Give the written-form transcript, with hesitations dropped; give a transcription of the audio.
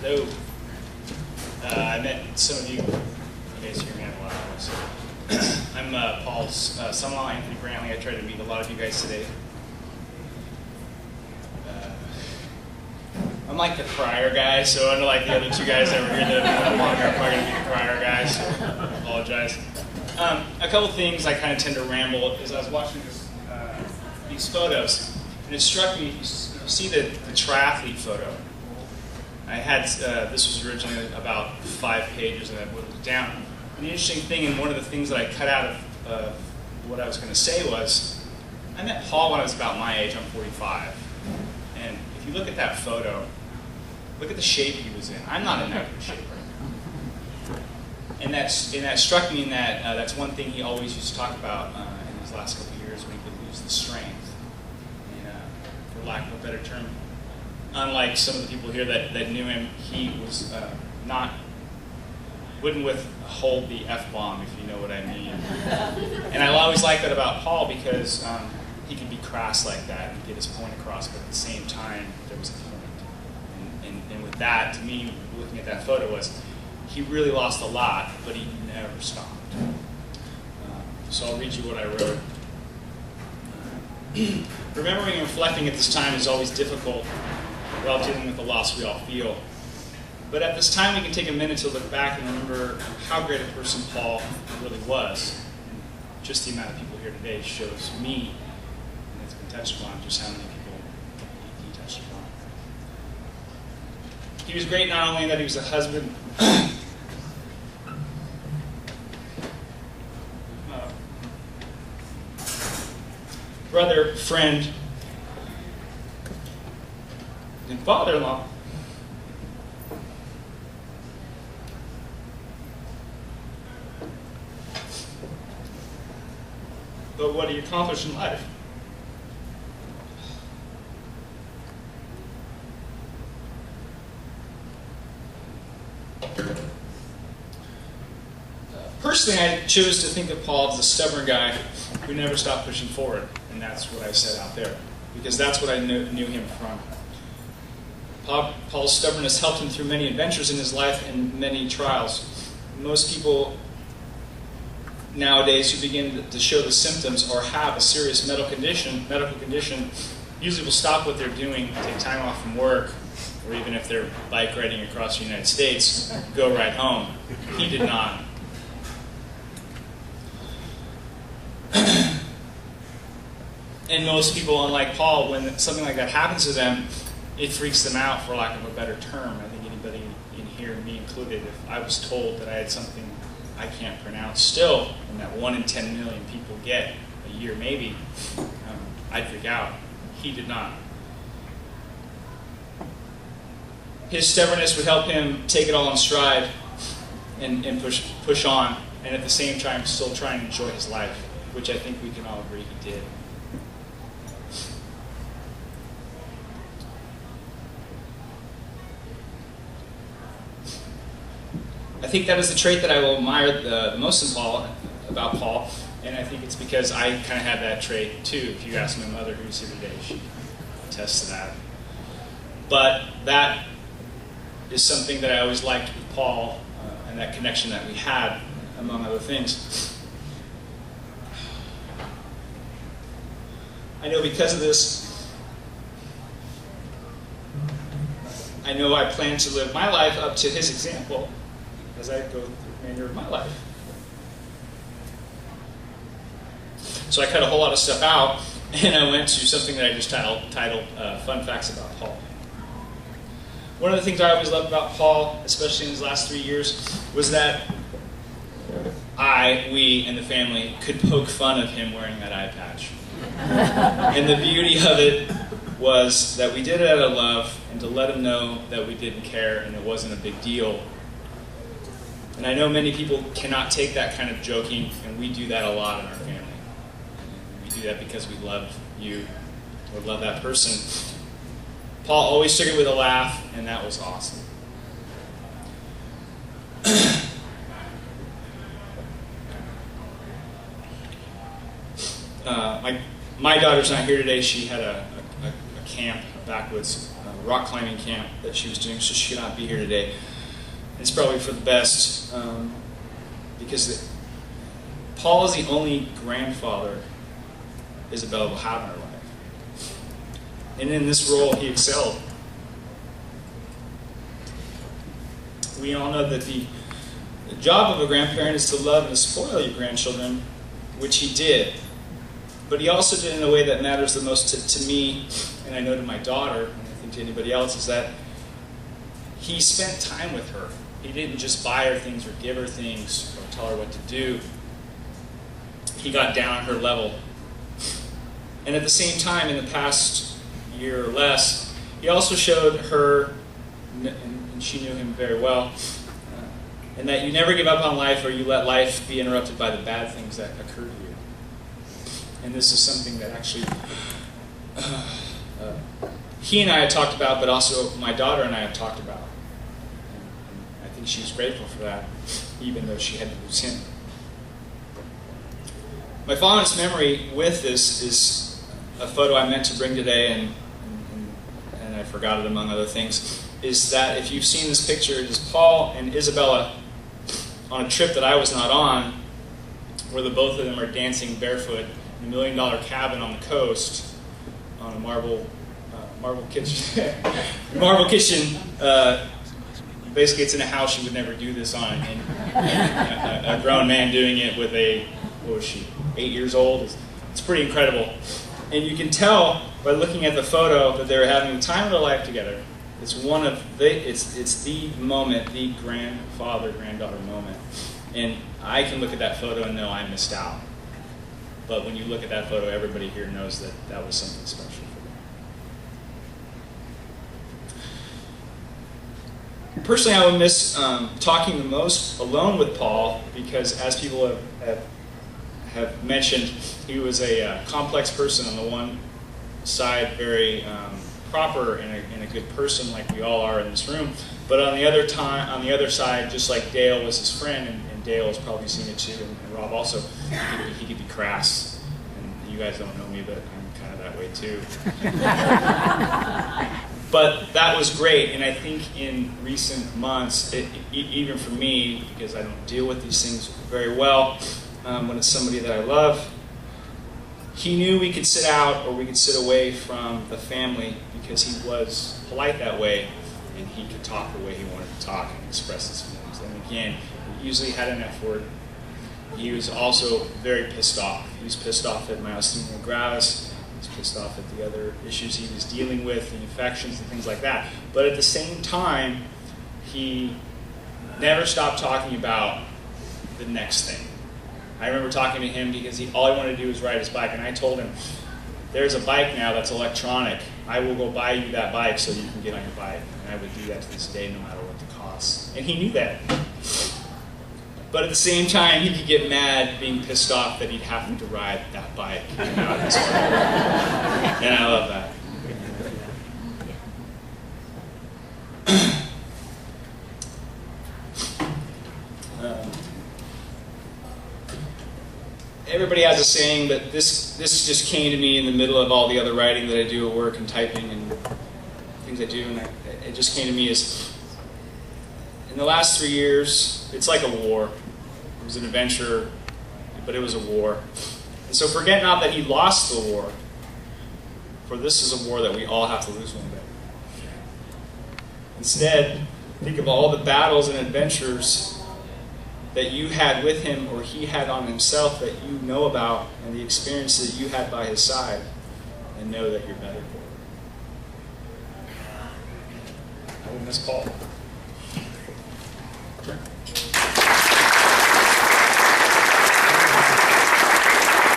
Hello. I met some of you. You guys hear me a lot. So. I'm Paul's son-in-law, Anthony Brantley. I tried to meet a lot of you guys today. I'm like the crier guy, so unlike the other two guys that were here that have been longer, I'm probably going to be the crier guy, so I apologize. A couple things I kind of tend to ramble is I was watching these photos, and it struck me, you see the triathlete photo. I had, this was originally about 5 pages, and I whittled it down. And the interesting thing, and one of the things that I cut out of what I was going to say was, I met Paul when I was about my age. I'm 45. And if you look at that photo, look at the shape he was in. I'm not in that good shape right now. And that struck me in that that's one thing he always used to talk about in his last couple of years when he would lose the strength. And, for lack of a better term, unlike some of the people here that knew him, he was wouldn't withhold the F-bomb, if you know what I mean. And I always liked that about Paul because he could be crass like that and get his point across, but at the same time, there was a point. And with that, to me, looking at that photo was, he really lost a lot, but he never stopped. So I'll read you what I wrote. Remembering and reflecting at this time is always difficult while dealing with the loss we all feel. But at this time, we can take a minute to look back and remember how great a person Paul really was. Just the amount of people here today shows me, and it's been touched upon, just how many people he touched upon. He was great not only in that he was a husband, brother, friend, and father-in-law. But what do you accomplish in life? Personally, I chose to think of Paul as a stubborn guy who never stopped pushing forward, and that's what I said out there, because that's what I knew him from. Paul's stubbornness helped him through many adventures in his life and many trials. Most people nowadays who begin to show the symptoms or have a serious medical condition usually will stop what they're doing, take time off from work, or even if they're bike riding across the United States, go right home. He did not. And most people, unlike Paul, when something like that happens to them, it freaks them out, for lack of a better term. I think anybody in here, me included, if I was told that I had something I can't pronounce still, and that 1 in 10 million people get a year maybe, I'd freak out. He did not. His stubbornness would help him take it all in stride and push on, and at the same time still try and enjoy his life, which I think we can all agree he did. I think that is the trait that I will admire the most in Paul, about Paul, and I think it's because I kind of had that trait too. If you ask my mother who's here today, she attests to that. But that is something that I always liked with Paul, and that connection that we had, among other things. I know because of this, I know I plan to live my life up to his example as I go through the remainder of my life. So I cut a whole lot of stuff out, and I went to something that I just titled Fun Facts About Paul. One of the things I always loved about Paul, especially in his last 3 years, was that we, and the family could poke fun of him wearing that eye patch. And the beauty of it was that we did it out of love, and to let him know that we didn't care and it wasn't a big deal. And I know many people cannot take that kind of joking, and we do that a lot in our family. We do that because we love you, or love that person. Paul always took it with a laugh, and that was awesome. My daughter's not here today. She had a camp, a backwoods rock climbing camp that she was doing, so she could not be here today. It's probably for the best, because Paul is the only grandfather Isabella will have in her life. And in this role, he excelled. We all know that the job of a grandparent is to love and to spoil your grandchildren, which he did. But he also did it in a way that matters the most to me, and I know to my daughter, and I think to anybody else, is that he spent time with her. He didn't just buy her things or give her things or tell her what to do. He got down on her level. And at the same time, in the past year or less, he also showed her, and she knew him very well, and that you never give up on life, or you let life be interrupted by the bad things that occur to you. And this is something that actually he and I had talked about, but also my daughter and I have talked about. And I think she was grateful for that, even though she had to lose him. My fondest memory with this is a photo I meant to bring today, and I forgot it among other things, is that if you've seen this picture, it is Paul and Isabella on a trip that I was not on, where the both of them are dancing barefoot in a $1 million cabin on the coast on a marble kitchen. Marble kitchen. Basically, it's in a house you would never do this on. And a grown man doing it with a, what was she, 8 years old? It's pretty incredible. And you can tell by looking at the photo that they're having the time of their life together. It's one of it's the moment, the grandfather-granddaughter moment. And I can look at that photo and know I missed out. But when you look at that photo, everybody here knows that that was something special for me. Personally, I would miss talking the most alone with Paul, because as people have mentioned, he was a complex person. On the one side, very proper and a good person, like we all are in this room. But on the other side, just like Dale was his friend, and Dale has probably seen it too, and Rob also, he could be crass. And you guys don't know me, but I'm kind of that way too. But that was great, and I think in recent months, even for me, because I don't deal with these things very well, when it's somebody that I love, he knew we could sit out or we could sit away from the family because he was polite that way, and he could talk the way he wanted to talk and express his feelings. And again, he usually had an F word. He was also very pissed off. He was pissed off at myasthenia gravis. He was pissed off at the other issues he was dealing with, the infections and things like that. But at the same time, he never stopped talking about the next thing. I remember talking to him because all he wanted to do was ride his bike, and I told him, there's a bike now that's electronic. I will go buy you that bike so you can get on your bike. And I would do that to this day no matter what the cost. And he knew that. But at the same time, he could get mad being pissed off that he'd have to ride that bike. And I love that. Everybody has a saying, but this just came to me in the middle of all the other writing that I do at work and typing and things I do, and it just came to me as, in the last 3 years, it's like a war. It was an adventure, but it was a war. And so forget not that he lost the war, for this is a war that we all have to lose one day. Instead, think of all the battles and adventures that you had with him or he had on himself that you know about, and the experiences that you had by his side, and know that you're better for it. I will miss Paul.